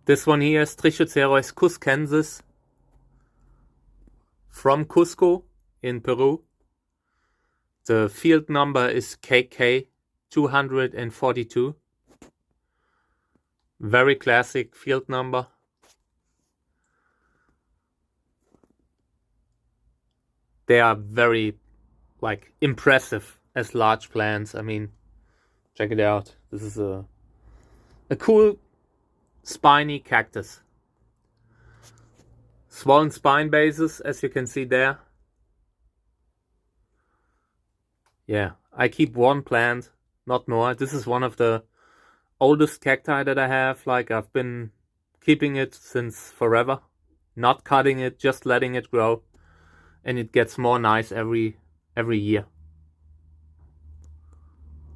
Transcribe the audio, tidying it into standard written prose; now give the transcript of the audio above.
This one here is Trichocereus cuzcoensis from Cusco in Peru. The field number is KK 242. Very classic field number. They are very impressive as large plants. I mean, check it out. This is a cool spiny cactus. Swollen spine bases, as you can see there. Yeah, I keep one plant, not more. This is one of the oldest cacti that I have. I've been keeping it since forever. Not cutting it, just letting it grow. And it gets more nice every year.